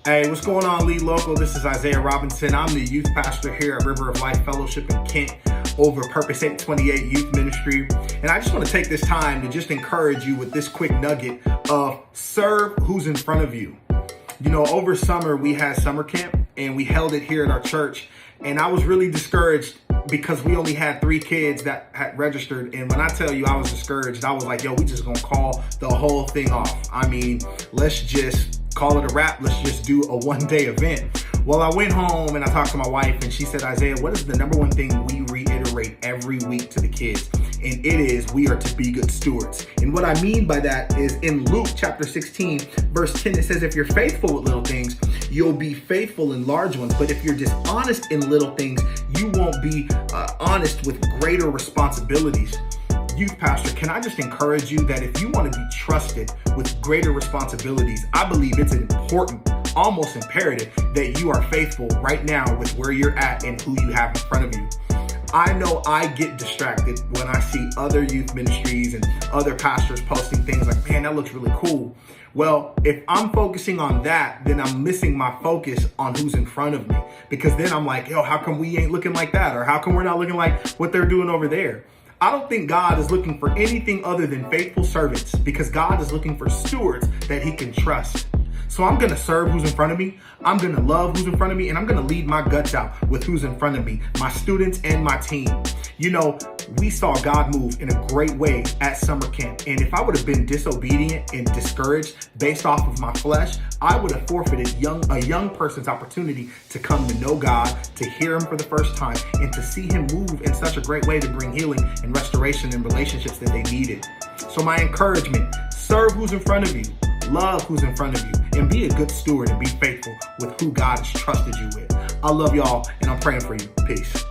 Hey, what's going on, Lead Local? This is Isaiah Robinson. I'm the youth pastor here at River of Life Fellowship in Kent over Purpose 828 Youth Ministry. And I just want to take this time to just encourage you with this quick nugget of serve who's in front of you. You know, over summer, we had summer camp and we held it here at our church. And I was really discouraged because we only had 3 kids that had registered. And when I tell you I was discouraged, I was like, yo, we just gonna call the whole thing off. I mean, let's just call it a wrap. Let's just do a one-day event. Well, I went home and I talked to my wife and she said, Isaiah, what is the number one thing we reiterate every week to the kids? And it is, we are to be good stewards. And what I mean by that is in Luke chapter 16, verse 10, it says, if you're faithful with little things, you'll be faithful in large ones. But if you're dishonest in little things, you won't be honest with greater responsibilities. Youth pastor, can I just encourage you that if you want to be trusted with greater responsibilities, I believe it's important, almost imperative, that you are faithful right now with where you're at and who you have in front of you. I know I get distracted when I see other youth ministries and other pastors posting things like, man, that looks really cool. Well, if I'm focusing on that, then I'm missing my focus on who's in front of me. Because then I'm like, yo, how come we ain't looking like that? Or how come we're not looking like what they're doing over there? I don't think God is looking for anything other than faithful servants, because God is looking for stewards that he can trust. So I'm going to serve who's in front of me. I'm going to love who's in front of me. And I'm going to lead my guts out with who's in front of me, my students and my team. You know, we saw God move in a great way at summer camp. And if I would have been disobedient and discouraged based off of my flesh, I would have forfeited a young person's opportunity to come to know God, to hear him for the first time, and to see him move in such a great way to bring healing and restoration in relationships that they needed. So my encouragement, serve who's in front of you. Love who's in front of you, and be a good steward and be faithful with who God has trusted you with. I love y'all, and I'm praying for you. Peace.